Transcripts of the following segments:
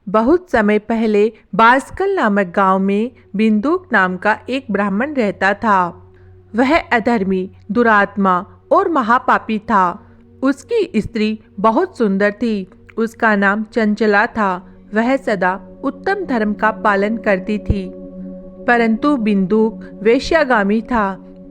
बहुत समय पहले बासकल नामक गांव में बिंदुक नाम का एक ब्राह्मण रहता था। वह अधर्मी, दुरात्मा और महापापी था। उसकी स्त्री बहुत सुंदर थी। उसका नाम चंचला था। वह सदा उत्तम धर्म का पालन करती थी, परंतु बिंदुक वेश्यागामी था।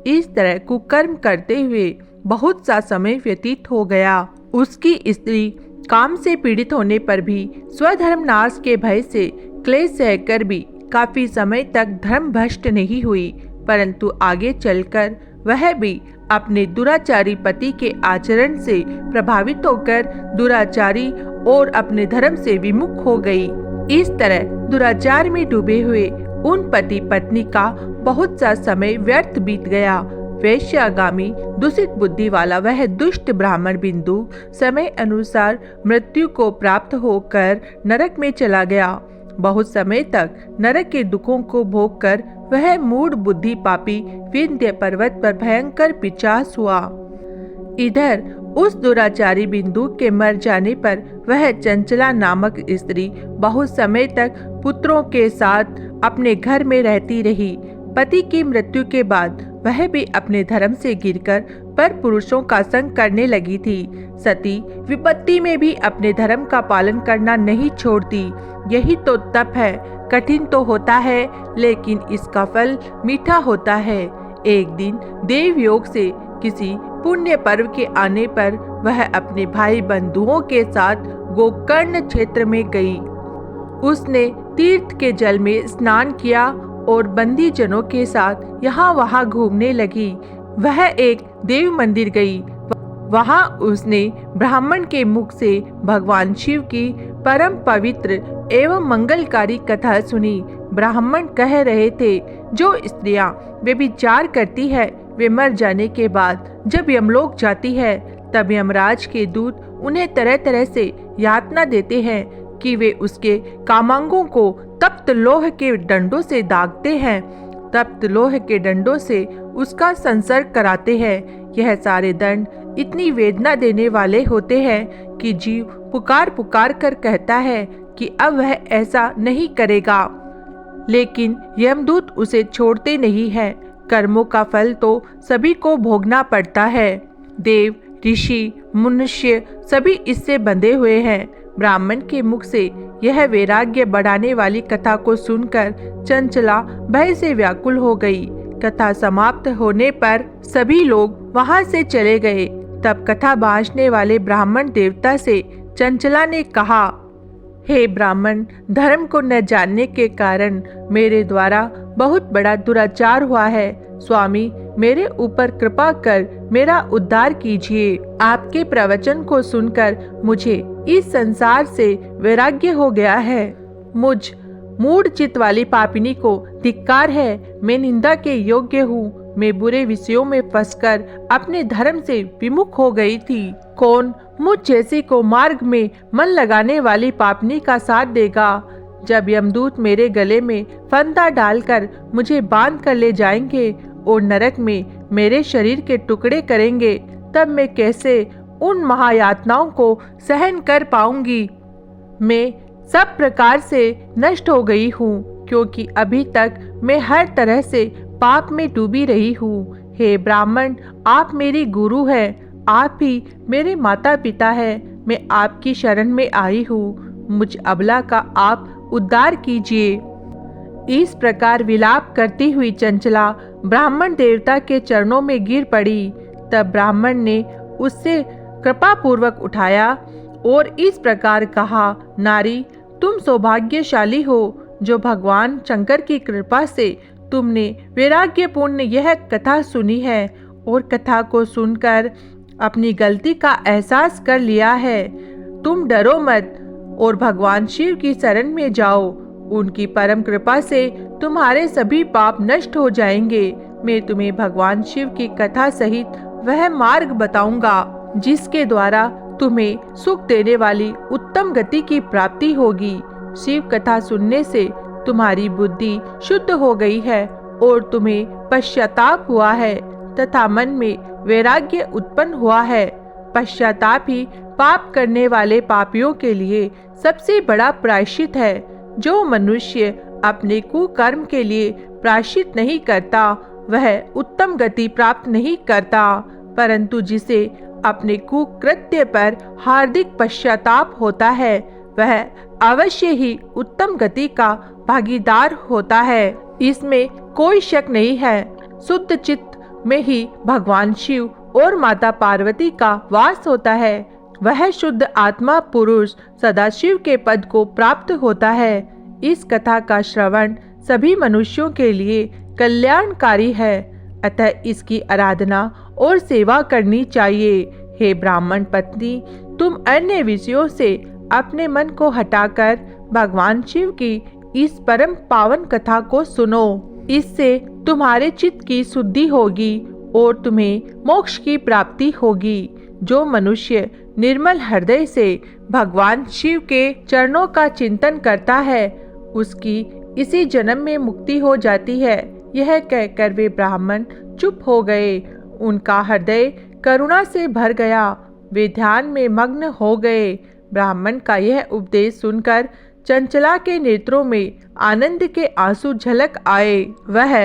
इस तरह कुकर्म करते हुए बहुत सा समय व्यतीत हो गया। उसकी स्त्री काम से पीड़ित होने पर भी स्वधर्म नाश के भय से क्लेश सहकर भी काफी समय तक धर्म भ्रष्ट नहीं हुई, परंतु आगे चलकर वह भी अपने दुराचारी पति के आचरण से प्रभावित होकर दुराचारी और अपने धर्म से विमुख हो गई। इस तरह दुराचार में डूबे हुए उन पति पत्नी का बहुत सा समय व्यर्थ बीत गया। वैश्यागामी दूषित बुद्धि वाला वह दुष्ट ब्राह्मण बिंदु समय अनुसार मृत्यु को प्राप्त होकर नरक में चला गया। बहुत समय तक नरक के दुखों को भोगकर वह मूढ़ बुद्धि पापी विंध्य पर्वत पर भयंकर पिशाच हुआ। इधर उस दुराचारी बिंदु के मर जाने पर वह चंचला नामक स्त्री बहुत समय तक पुत्रों के साथ अपने घर में रहती रही। पति की मृत्यु के बाद वह भी अपने धर्म से गिरकर पर पुरुषों का संग करने लगी थी। सती विपत्ति में भी अपने धर्म का पालन करना नहीं छोड़ती। यही तो तप है। कठिन तो होता है, लेकिन इसका फल मीठा होता है। एक दिन देव योग से किसी पुण्य पर्व के आने पर वह अपने भाई बंधुओं के साथ गोकर्ण क्षेत्र में गई। उसने तीर्थ के जल में स्नान किया और बंदी जनों के साथ यहाँ वहाँ घूमने लगी। वह एक देव मंदिर गई। वहाँ उसने ब्राह्मण के मुख से भगवान शिव की परम पवित्र एवं मंगलकारी कथा सुनी। ब्राह्मण कह रहे थे, जो स्त्रियां व्यभिचार करती है वे मर जाने के बाद जब यमलोक जाती है, तब यमराज के दूत उन्हें तरह तरह से यातना देते हैं कि वे उसके कामांगों को तप्त लोह के डंडों से दागते हैं। तप्त लोह के डंडों से उसका संसर्ग कराते हैं। यह सारे दंड इतनी वेदना देने वाले होते हैं कि जीव पुकार पुकार कर कहता है कि अब वह ऐसा नहीं करेगा, लेकिन यमदूत उसे छोड़ते नहीं है। कर्मों का फल तो सभी को भोगना पड़ता है। देव, ऋषि, मनुष्य सभी इससे बंधे हुए हैं। ब्राह्मण के मुख से यह वैराग्य बढ़ाने वाली कथा को सुनकर चंचला भय से व्याकुल हो गई। कथा समाप्त होने पर सभी लोग वहां से चले गए। तब कथा बांटने वाले ब्राह्मण देवता से चंचला ने कहा, हे ब्राह्मण, धर्म को न जानने के कारण मेरे द्वारा बहुत बड़ा दुराचार हुआ है। स्वामी, मेरे ऊपर कृपा कर मेरा उद्धार कीजिए। आपके प्रवचन को सुनकर मुझे इस संसार से वैराग्य हो गया है। मुझ मूढ़ चित्त वाली पापिनी को धिक्कार है। मैं निंदा के योग्य हूँ। मैं बुरे विषयों में फंसकर अपने धर्म से विमुख हो गई थी। कौन मुझ जैसी को मार्ग में मन लगाने वाली पापनी का साथ देगा? जब यमदूत मेरे गले में फंदा डालकर मुझे बांध कर ले जाएंगे और नरक में मेरे शरीर के टुकड़े करेंगे, तब मैं कैसे उन महायातनाओं को सहन कर पाऊंगी? मैं सब प्रकार से नष्ट हो गई हूँ, क्योंकि अभी तक मैं हर तरह से पाप में डूबी रही हूँ। हे ब्राह्मण, आप मेरी गुरु हैं। आप ही मेरे माता पिता हैं। मैं आपकी शरण में आई हूँ। मुझ अबला का आप उद्धार कीजिए। इस प्रकार विलाप करती हुई चंचला ब्राह्मण देवता के चरणों में गिर पड़ी। तब ब्राह्मण ने उससे कृपा पूर्वक उठाया और इस प्रकार कहा, नारी, तुम सौभाग्यशाली हो जो भगवान शंकर की कृपा से तुमने वैराग्यपूर्ण यह कथा सुनी है और कथा को सुनकर अपनी गलती का एहसास कर लिया है। तुम डरो मत और भगवान शिव की शरण में जाओ। उनकी परम कृपा से तुम्हारे सभी पाप नष्ट हो जाएंगे। मैं तुम्हें भगवान शिव की कथा सहित वह मार्ग बताऊंगा जिसके द्वारा तुम्हें सुख देने वाली उत्तम गति की प्राप्ति होगी। शिव कथा सुनने से तुम्हारी बुद्धि शुद्ध हो गई है और तुम्हें पश्चाताप हुआ है तथा मन में वैराग्य उत्पन्न हुआ है। पश्चाताप ही पाप करने वाले पापियों के लिए सबसे बड़ा प्रायश्चित है। जो मनुष्य अपने कुकर्म के लिए प्रायश्चित नहीं करता वह उत्तम गति प्राप्त नहीं करता, परंतु जिसे अपने कुकृत्य पर हार्दिक पश्चाताप होता है वह अवश्य ही उत्तम गति का भागीदार होता है। इसमें कोई शक नहीं है। शुद्ध चित्त में ही भगवान शिव और माता पार्वती का वास होता है। वह शुद्ध आत्मा पुरुष सदाशिव के पद को प्राप्त होता है। इस कथा का श्रवण सभी मनुष्यों के लिए कल्याणकारी है, अतः इसकी आराधना और सेवा करनी चाहिए। हे ब्राह्मण पत्नी, तुम अन्य विषयों से अपने मन को हटाकर भगवान शिव की इस परम पावन कथा को सुनो। इससे तुम्हारे चित्त की शुद्धि होगी और तुम्हें मोक्ष की प्राप्ति होगी। जो मनुष्य निर्मल हृदय से भगवान शिव के चरणों का चिंतन करता है उसकी इसी जन्म में मुक्ति हो जाती है। यह कहकर वे ब्राह्मण चुप हो गए। उनका हृदय करुणा से भर गया। वे ध्यान में मग्न हो गए। ब्राह्मण का यह उपदेश सुनकर चंचला के नेत्रों में आनंद के आंसू झलक आए। वह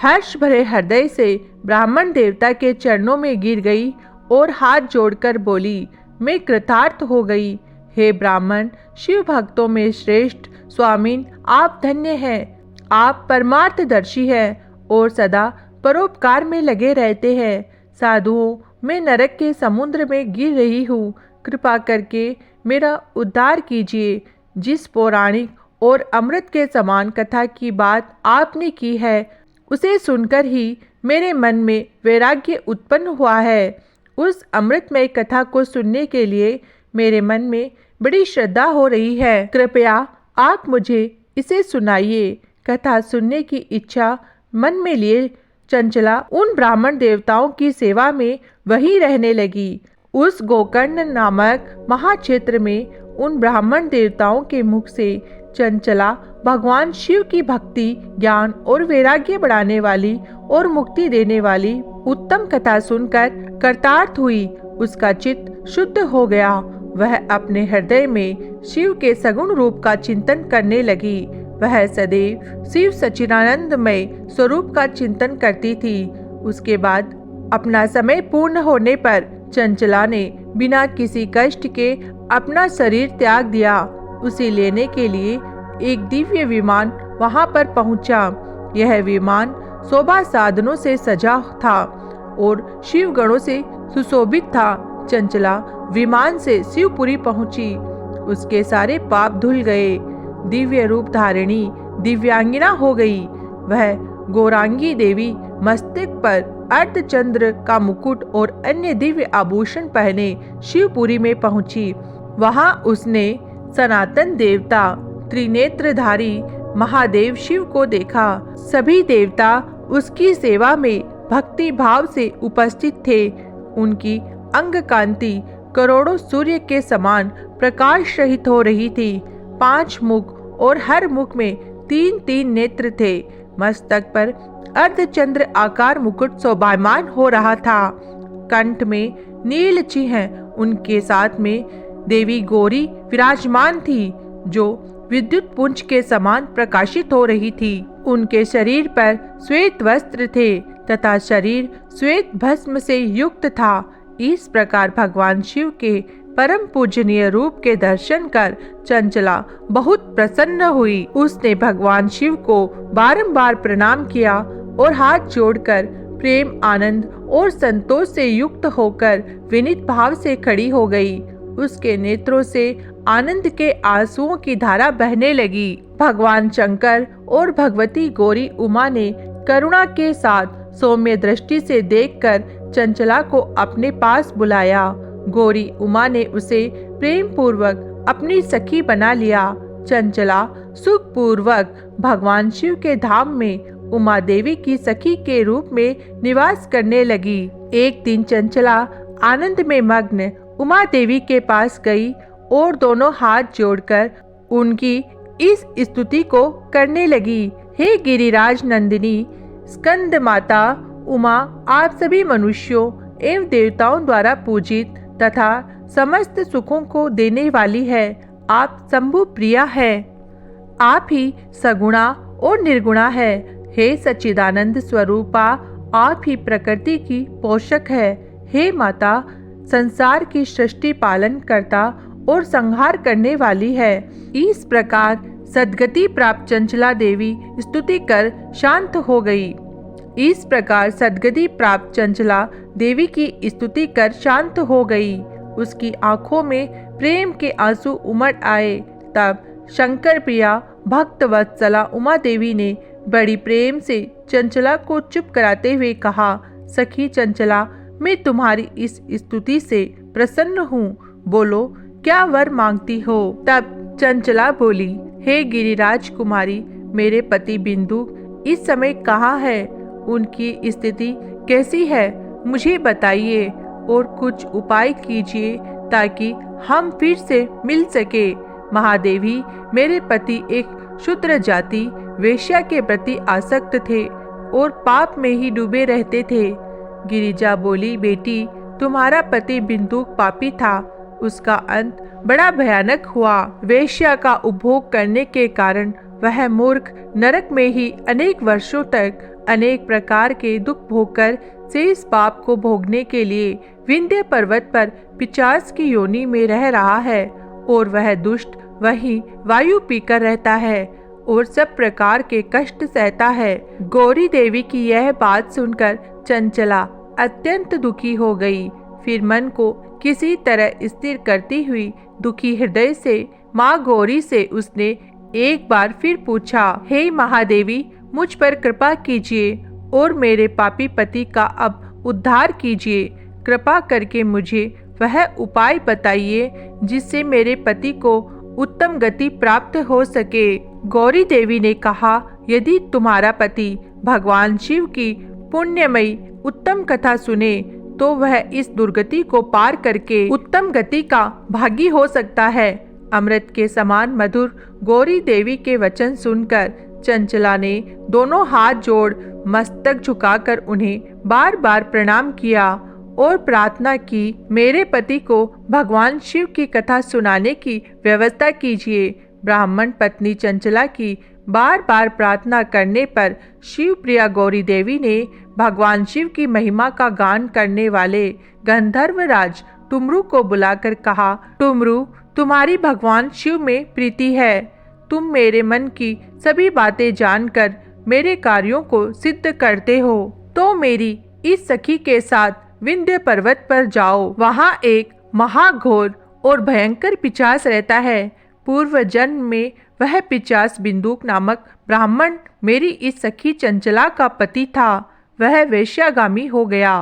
हर्ष भरे हृदय से ब्राह्मण देवता के चरणों में गिर गई और हाथ जोड़कर बोली, मैं कृतार्थ हो गई। हे ब्राह्मण, शिव भक्तों में श्रेष्ठ स्वामीन, आप धन्य हैं। आप परमार्थदर्शी हैं और सदा परोपकार में लगे रहते हैं। साधुओं, मैं नरक के समुद्र में गिर रही हूँ। कृपा करके मेरा उद्धार कीजिए। जिस पौराणिक और अमृत के समान कथा की बात आपने की है उसे सुनकर ही मेरे मन में वैराग्य उत्पन्न हुआ है। उस अमृतमय कथा को सुनने के लिए मेरे मन में बड़ी श्रद्धा हो रही है। कृपया आप मुझे इसे सुनाइए। कथा सुनने की इच्छा मन में लिए चंचला उन ब्राह्मण देवताओं की सेवा में वहीं रहने लगी। उस गोकर्ण नामक महाक्षेत्र में उन ब्राह्मण देवताओं के मुख से चंचला भगवान शिव की भक्ति, ज्ञान और वैराग्य बढ़ाने वाली और मुक्ति देने वाली उत्तम कथा सुनकर कृतार्थ हुई। उसका चित्त शुद्ध हो गया। वह अपने हृदय में शिव के सगुण रूप का चिंतन करने लगी। वह सदैव शिव सच्चिदानंदमय स्वरूप का चिंतन करती थी। उसके बाद अपना समय पूर्ण होने पर चंचला ने बिना किसी कष्ट के अपना शरीर त्याग दिया। उसे लेने के लिए एक दिव्य विमान वहां पर पहुंचा। यह विमान शोभा साधनों से सजा था और शिव गणों से सुशोभित था। चंचला विमान से शिवपुरी पहुंची। उसके सारे पाप धुल गए। दिव्य रूप धारिणी दिव्यांगिना हो गई। वह गौरांगी देवी मस्तक पर अर्धचंद्र का मुकुट और अन्य दिव्य आभूषण पहने शिवपुरी में पहुंची। वहां उसने सनातन देवता त्रिनेत्रधारी महादेव शिव को देखा। सभी देवता उसकी सेवा में भक्ति भाव से उपस्थित थे। उनकी अंग कांति करोड़ों सूर्य के समान प्रकाश रहित हो रही थी। 5 मुख और हर मुख में 3-3 नेत्र थे। मस्तक पर अर्धचंद्र आकार मुकुट शोभायमान हो रहा था। कंठ में नील चिन्ह, उनके साथ में देवी गौरी विराजमान थी जो विद्युत पुंज के समान प्रकाशित हो रही थी। उनके शरीर पर श्वेत वस्त्र थे तथा शरीर श्वेत भस्म से युक्त था। इस प्रकार भगवान शिव के परम पूजनीय रूप के दर्शन कर चंचला बहुत प्रसन्न हुई। उसने भगवान शिव को बारंबार प्रणाम किया और हाथ जोड़कर प्रेम, आनंद और संतोष से युक्त होकर विनीत भाव से खड़ी हो गई। उसके नेत्रों से आनंद के आंसुओं की धारा बहने लगी। भगवान शंकर और भगवती गौरी उमा ने करुणा के साथ सौम्य दृष्टि से देखकर चंचला को अपने पास बुलाया। गौरी उमा ने उसे प्रेम पूर्वक अपनी सखी बना लिया। चंचला सुख पूर्वक भगवान शिव के धाम में उमा देवी की सखी के रूप में निवास करने लगी। एक दिन चंचला आनंद में मग्न उमा देवी के पास गई और दोनों हाथ जोड़कर उनकी इस स्तुति को करने लगी। हे गिरिराज नंदिनी स्कंद माता उमा, आप सभी मनुष्यों एवं देवताओं द्वारा पूजित तथा समस्त सुखों को देने वाली है। आप शंभु प्रिया है। आप ही सगुणा और निर्गुणा है। हे सच्चिदानंद स्वरूपा, आप ही प्रकृति की पोषक है। हे माता, संसार की सृष्टि पालन करता और संहार करने वाली है। इस प्रकार सद्गति प्राप्त चंचला देवी स्तुति कर शांत हो गई। इस प्रकार सद्गति प्राप्त चंचला देवी की स्तुति कर शांत हो गई। उसकी आंखों में प्रेम के आंसू उमड़ आए। तब शंकर प्रिया भक्त वत्सला उमा देवी ने बड़ी प्रेम से चंचला को चुप कराते हुए कहा, सखी चंचला, मैं तुम्हारी इस स्तुति से प्रसन्न हूँ। बोलो, क्या वर मांगती हो? तब चंचला बोली, हे गिरिराज कुमारी, मेरे पति बिंदु इस समय कहाँ है? उनकी स्थिति कैसी है? मुझे बताइए और कुछ उपाय कीजिए ताकि हम फिर से मिल सके। महादेवी, मेरे पति एक शूद्र जाति वेश्या के प्रति आसक्त थे और पाप में ही डूबे रहते थे। गिरिजा बोली, बेटी, तुम्हारा पति बिंदु पापी था। उसका अंत बड़ा भयानक हुआ। वेश्या का उपभोग करने के कारण वह मूर्ख नरक में ही अनेक वर्षों तक अनेक प्रकार के दुख भोगकर शेष पाप को भोगने के लिए विंध्य पर्वत पर पिशाच की योनि में रह रहा है। और वह दुष्ट वहीं वायु पीकर रहता है और सब प्रकार के कष्ट सहता है। गौरी देवी की यह बात सुनकर चंचला अत्यंत दुखी हो गई। फिर मन को किसी तरह स्थिर करती हुई दुखी हृदय से माँ गौरी से उसने एक बार फिर पूछा, हे महादेवी, मुझ पर कृपा कीजिए और मेरे पापी पति का अब उद्धार कीजिए। कृपा करके मुझे वह उपाय बताइए जिससे मेरे पति को उत्तम गति प्राप्त हो सके। गौरी देवी ने कहा, यदि तुम्हारा पति भगवान शिव की पुण्यमयी उत्तम कथा सुने तो वह इस दुर्गति को पार करके उत्तम गति का भागी हो सकता है। अमृत के समान मधुर गौरी देवी के वचन सुनकर चंचला ने दोनों हाथ जोड़ मस्तक झुकाकर उन्हें बार बार प्रणाम किया और प्रार्थना की, मेरे पति को भगवान शिव की कथा सुनाने की व्यवस्था कीजिए। ब्राह्मण पत्नी चंचला की बार बार प्रार्थना करने पर शिव प्रिया गौरी देवी ने भगवान शिव की महिमा का गान करने वाले गंधर्वराज टुमरू को बुलाकर कहा, टुमरू, तुम्हारी भगवान शिव में प्रीति है। तुम मेरे मन की सभी बातें जानकर मेरे कार्यों को सिद्ध करते हो, तो मेरी इस सखी के साथ विंध्य पर्वत पर जाओ। वहाँ एक महाघोर और भयंकर पिशाच रहता है। पूर्व जन्म में वह पिशाच बिंदुक नामक ब्राह्मण मेरी इस सखी चंचला का पति था। वह वेश्यागामी हो गया।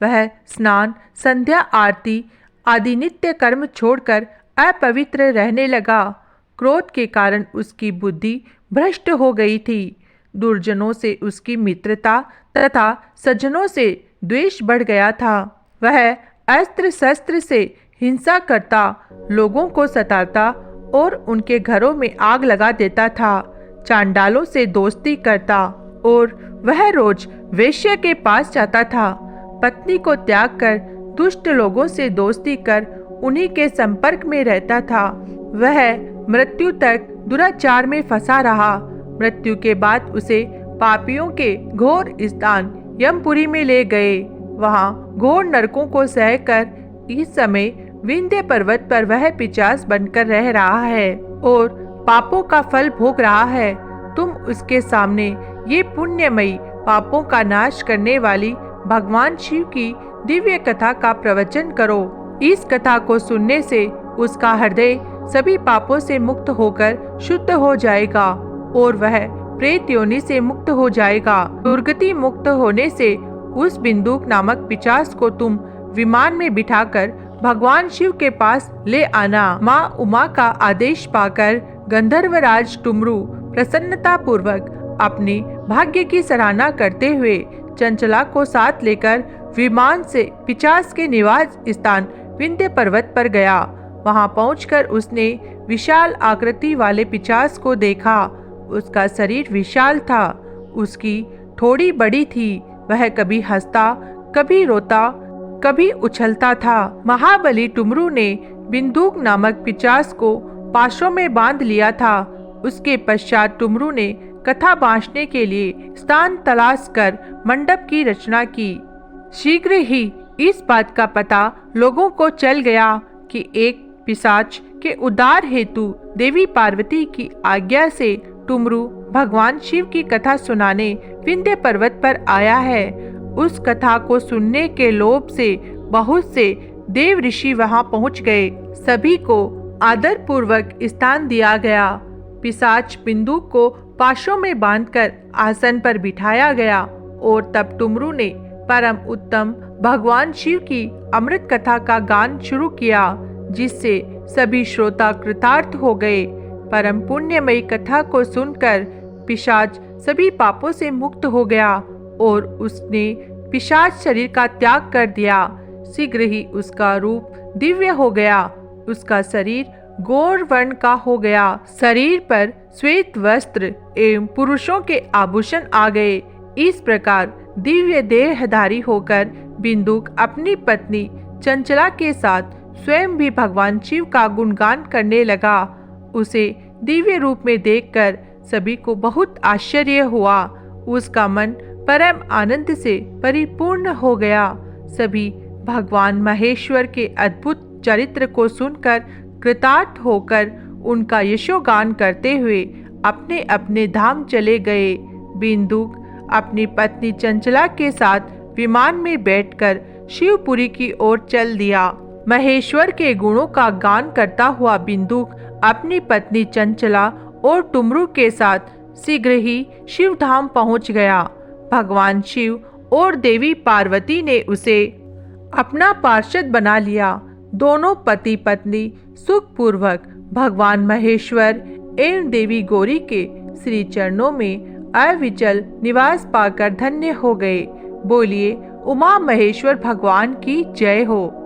वह स्नान, संध्या आरती आदि नित्य कर्म छोड़कर अपवित्र रहने लगा। क्रोध के कारण उसकी बुद्धि भ्रष्ट हो गई थी। दुर्जनों से उसकी मित्रता तथा सज्जनों से द्वेष बढ़ गया था। वह अस्त्र शस्त्र से हिंसा करता, लोगों को सताता और उनके घरों में आग लगा देता था। चांडालों से दोस्ती करता और वह रोज वेश्या के पास जाता था। पत्नी को त्याग कर दुष्ट लोगों से दोस्ती कर उन्हीं के संपर्क में रहता था। वह मृत्यु तक दुराचार में फंसा रहा। मृत्यु के बाद उसे पापियों के घोर स्थान यमपुरी में ले गए। वहाँ घोर नरकों को सहकर इस समय विंध्य पर्वत पर वह पिशाच बनकर रह रहा है और पापों का फल भोग रहा है। तुम उसके सामने ये पुण्यमयी पापों का नाश करने वाली भगवान शिव की दिव्य कथा का प्रवचन करो। इस कथा को सुनने से उसका हृदय सभी पापों से मुक्त होकर शुद्ध हो जाएगा और वह प्रेत योनि से मुक्त हो जाएगा। दुर्गति मुक्त होने से उस बिंदुक नामक पिशाच को तुम विमान में बिठाकर भगवान शिव के पास ले आना। माँ उमा का आदेश पाकर गंधर्वराज टुमरू प्रसन्नता पूर्वक अपने भाग्य की सराहना करते हुए चंचला को साथ लेकर विमान से पिशाच के निवास स्थान विंध्य पर्वत पर गया। वहां पहुंचकर उसने विशाल आकृति वाले पिशाच को देखा। उसका शरीर विशाल था, उसकी ठोड़ी बड़ी थी। वह कभी हंसता, कभी रोता, कभी उछलता था। महाबली टुमरू ने बिंदुक नामक पिशाच को पाशों में बांध लिया था। उसके पश्चात टुमरू ने कथा बांटने के लिए स्थान तलाश कर मंडप की रचना की। शीघ्र ही इस बात का पता लोगों को चल गया कि एक पिशाच के उद्धार हेतु देवी पार्वती की आज्ञा से टुमरू भगवान शिव की कथा सुनाने विंध्य पर्वत पर आया है। उस कथा को सुनने के लोभ से बहुत से देव ऋषि वहां पहुंच गए। सभी को आदर पूर्वक स्थान दिया गया। पिशाच बिंदुक को पाशों में बांधकर आसन पर बिठाया गया और तब टुमरू ने परम उत्तम भगवान शिव की अमृत कथा का गान शुरू किया, जिससे सभी श्रोता कृतार्थ हो गए। परम पुण्यमयी कथा को सुनकर पिशाच सभी पापों से मुक्त हो गया और उसने पिशाच शरीर का त्याग कर दिया। शीघ्र ही उसका रूप दिव्य हो गया। उसका शरीर गौर वर्ण का हो गया। शरीर पर श्वेत वस्त्र एवं पुरुषों के आभूषण आ गए। इस प्रकार दिव्य देहधारी होकर बिंदुक अपनी पत्नी चंचला के साथ स्वयं भी भगवान शिव का गुणगान करने लगा। उसे दिव्य रूप में देखकर सभी को बहुत आश्चर्य हुआ। उसका मन परम आनंद से परिपूर्ण हो गया। सभी भगवान महेश्वर के अद्भुत चरित्र को सुनकर कृतार्थ होकर उनका यशोगान करते हुए अपने अपने धाम चले गए। बिंदुक अपनी पत्नी चंचला के साथ विमान में बैठकर शिवपुरी की ओर चल दिया। महेश्वर के गुणों का गान करता हुआ बिंदुक अपनी पत्नी चंचला और टुमरू के साथ शीघ्र ही शिवधाम पहुंच गया। भगवान शिव और देवी पार्वती ने उसे अपना पार्षद बना लिया। दोनों पति पत्नी सुखपूर्वक भगवान महेश्वर एवं देवी गौरी के श्री चरणों में अविचल निवास पाकर धन्य हो गए। बोलिए उमा महेश्वर भगवान की जय हो।